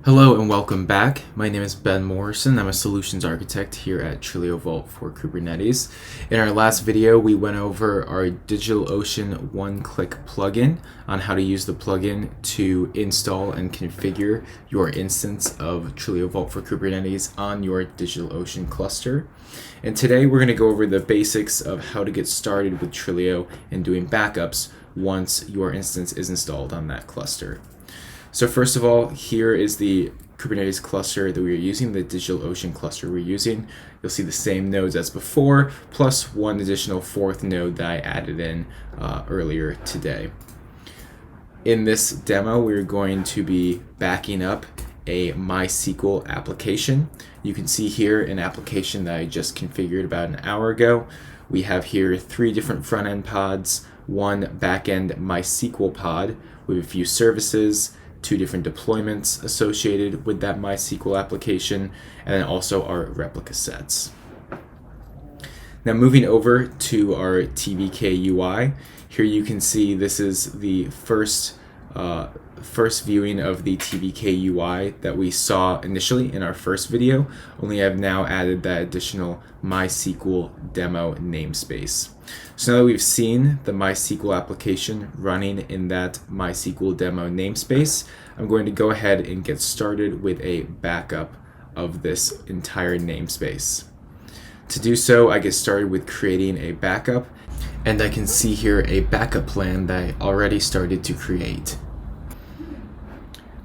Hello and welcome back. My name is Ben Morrison. I'm a solutions architect here at TrilioVault for Kubernetes. In our last video, we went over our DigitalOcean one-click plugin on how to use the plugin to install and configure your instance of TrilioVault for Kubernetes on your DigitalOcean cluster. And today we're going to go over the basics of how to get started with Trilio and doing backups once your instance is installed on that cluster. So first of all, here is the Kubernetes cluster that we are using, the DigitalOcean cluster we're using. You'll see the same nodes as before, plus one additional fourth node that I added in earlier today. In this demo, we're going to be backing up a MySQL application. You can see here an application that I just configured about an hour ago. We have here 3 different front-end pods, one back-end MySQL pod with a few services, 2 different deployments associated with that MySQL application, and then also our replica sets. Now moving over to our TBK UI, here you can see this is the first viewing of the TBK UI that we saw initially in our first video, only I've now added that additional MySQL demo namespace. So now that we've seen the MySQL application running in that MySQL demo namespace, I'm going to go ahead and get started with a backup of this entire namespace. To do so, I get started with creating a backup, and I can see here a backup plan that I already started to create.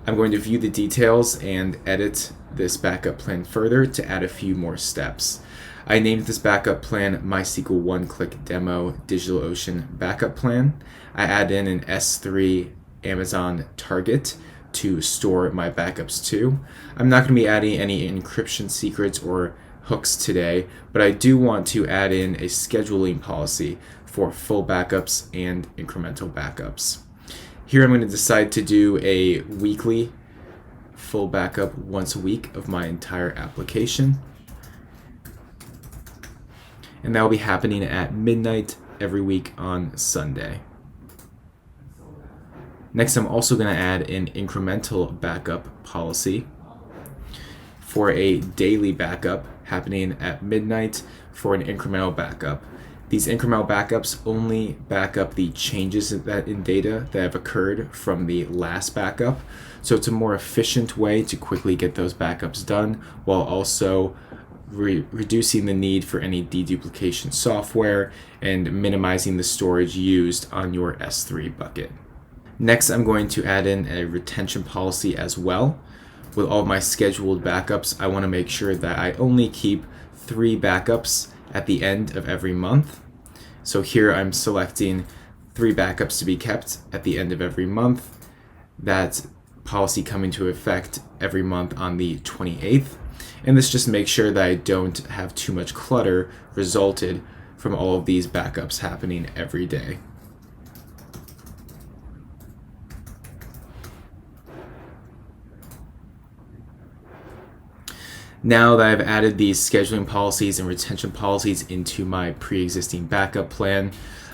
I'm going to view the details and edit this backup plan further to add a few more steps. I named this backup plan MySQL one-click demo DigitalOcean backup plan. I add in an S3 Amazon target to store my backups to. I'm not going to be adding any encryption secrets or hooks today, but I do want to add in a scheduling policy for full backups and incremental backups. Here I'm going to decide to do a weekly full backup once a week of my entire application. And that will be happening at midnight every week on Sunday. Next, I'm also going to add an incremental backup policy for a daily backup happening at midnight for an incremental backup. These incremental backups only back up the changes in data that have occurred from the last backup. So it's a more efficient way to quickly get those backups done while also reducing the need for any deduplication software and minimizing the storage used on your S3 bucket. Next, I'm going to add in a retention policy as well. With all of my scheduled backups, I want to make sure that I only keep 3 backups at the end of every month. So here I'm selecting 3 backups to be kept at the end of every month. That policy coming into effect every month on the 28th. And this just makes sure that I don't have too much clutter resulted from all of these backups happening every day. Now that I've added these scheduling policies and retention policies into my pre-existing backup plan,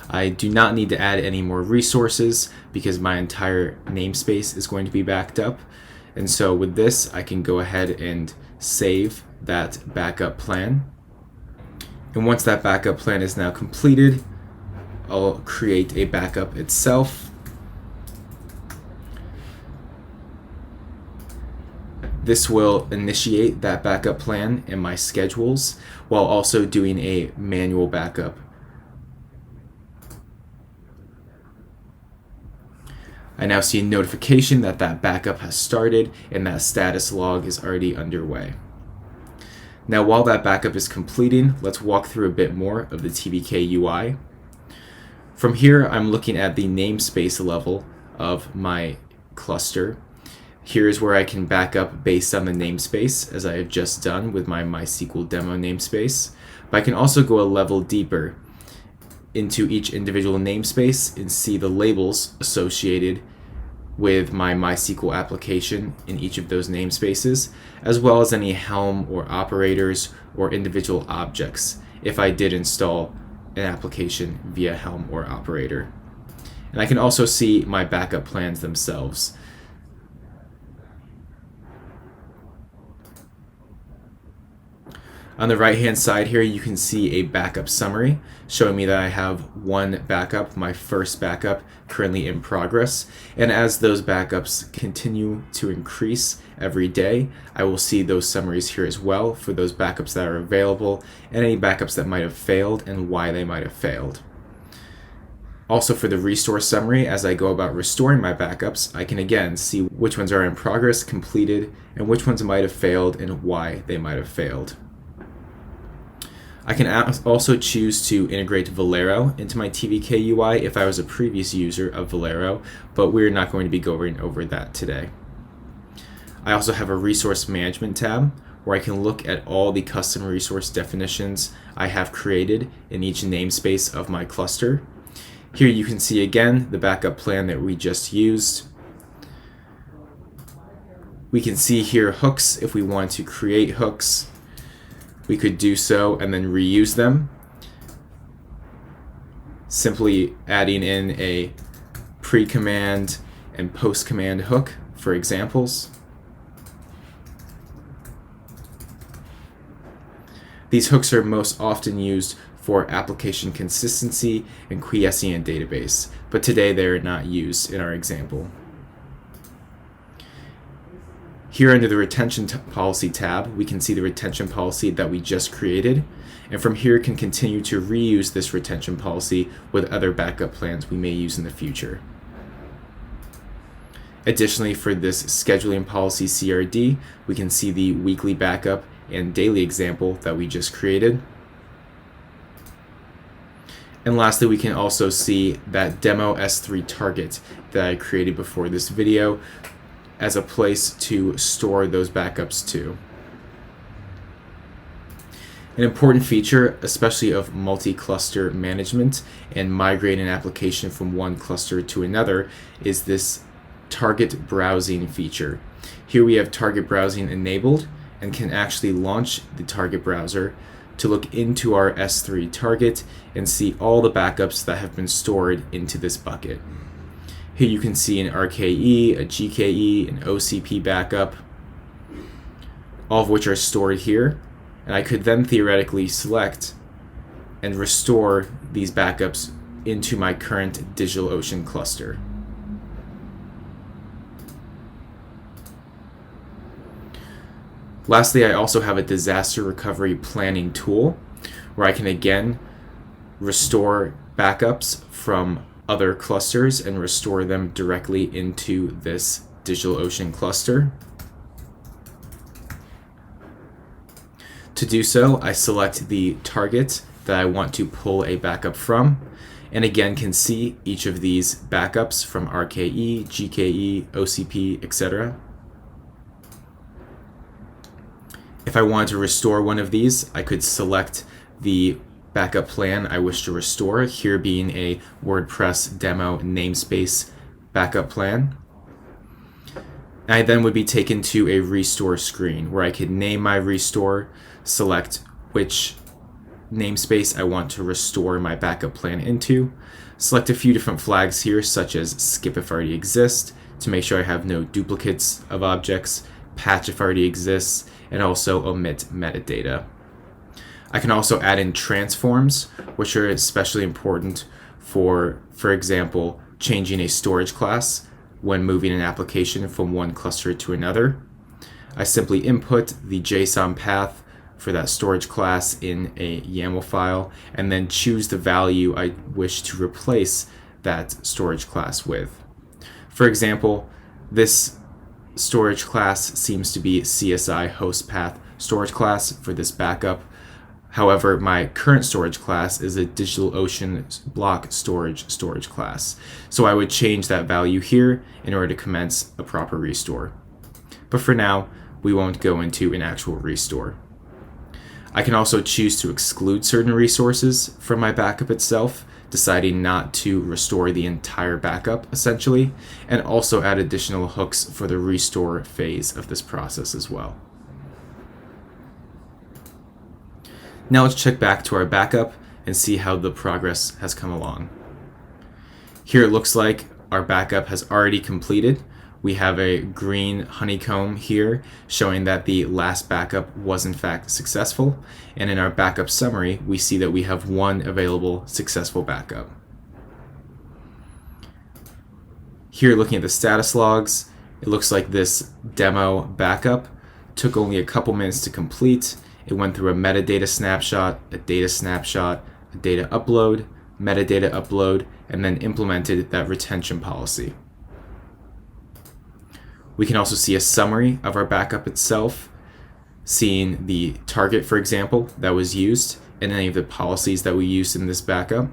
I do not need to add any more resources because my entire namespace is going to be backed up. And so with this, I can go ahead and save that backup plan. And once that backup plan is now completed, I'll create a backup itself. This will initiate that backup plan in my schedules while also doing a manual backup. I now see a notification that that backup has started and that status log is already underway. Now while that backup is completing, let's walk through a bit more of the TBK UI. From here, I'm looking at the namespace level of my cluster. Here's where I can back up based on the namespace, as I have just done with my MySQL demo namespace. But I can also go a level deeper into each individual namespace and see the labels associated with my MySQL application in each of those namespaces, as well as any Helm or operators or individual objects if I did install an application via Helm or operator. And I can also see my backup plans themselves. On the right hand side here, you can see a backup summary showing me that I have one backup, my first backup, currently in progress. And as those backups continue to increase every day, I will see those summaries here as well for those backups that are available and any backups that might have failed and why they might have failed. Also for the restore summary, as I go about restoring my backups, I can again see which ones are in progress, completed, and which ones might have failed and why they might have failed. I can also choose to integrate Valero into my TVK UI if I was a previous user of Valero, but we're not going to be going over that today. I also have a resource management tab where I can look at all the custom resource definitions I have created in each namespace of my cluster. Here you can see again the backup plan that we just used. We can see here hooks if we want to create hooks. We could do so and then reuse them, simply adding in a pre-command and post-command hook for examples. These hooks are most often used for application consistency and quiescing a database, but today they are not used in our example. Here under the retention policy tab, we can see the retention policy that we just created, and from here can continue to reuse this retention policy with other backup plans we may use in the future. Additionally, for this scheduling policy CRD, we can see the weekly backup and daily example that we just created. And lastly, we can also see that demo S3 target that I created before this video as a place to store those backups to. An important feature, especially of multi-cluster management and migrating an application from one cluster to another, is this target browsing feature. Here we have target browsing enabled and can actually launch the target browser to look into our S3 target and see all the backups that have been stored into this bucket. Here you can see an RKE, a GKE, an OCP backup, all of which are stored here. And I could then theoretically select and restore these backups into my current DigitalOcean cluster. Lastly, I also have a disaster recovery planning tool where I can again restore backups from other clusters and restore them directly into this DigitalOcean cluster. To do so, I select the target that I want to pull a backup from, and again can see each of these backups from RKE, GKE, OCP, etc. If I wanted to restore one of these, I could select the backup plan I wish to restore, here being a WordPress demo namespace backup plan. I then would be taken to a restore screen where I could name my restore, select which namespace I want to restore my backup plan into, select a few different flags here such as skip if already exists to make sure I have no duplicates of objects, patch if already exists, and also omit metadata. I can also add in transforms, which are especially important for example, changing a storage class when moving an application from one cluster to another. I simply input the JSON path for that storage class in a YAML file and then choose the value I wish to replace that storage class with. For example, this storage class seems to be CSI host path storage class for this backup. However, my current storage class is a DigitalOcean block storage class. So I would change that value here in order to commence a proper restore. But for now, we won't go into an actual restore. I can also choose to exclude certain resources from my backup itself, deciding not to restore the entire backup essentially, and also add additional hooks for the restore phase of this process as well. Now let's check back to our backup and see how the progress has come along. Here it looks like our backup has already completed we have a green honeycomb here showing that the last backup was in fact successful. And in our backup summary, we see that we have one available successful backup. Here, looking at the status logs, it looks like this demo backup took only a couple minutes to complete. It went through a metadata snapshot, a data snapshot, a data upload, metadata upload, and then implemented that retention policy. We can also see a summary of our backup itself, seeing the target, for example, that was used, and any of the policies that we used in this backup.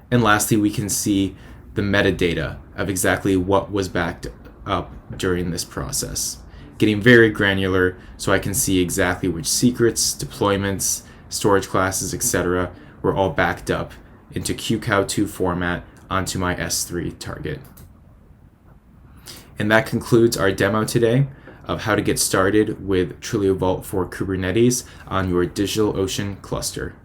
And lastly, we can see the metadata of exactly what was backed up during this process. Getting very granular so I can see exactly which secrets, deployments, storage classes, etc. were all backed up into QCOW2 format onto my S3 target. And that concludes our demo today of how to get started with TrilioVault for Kubernetes on your DigitalOcean cluster.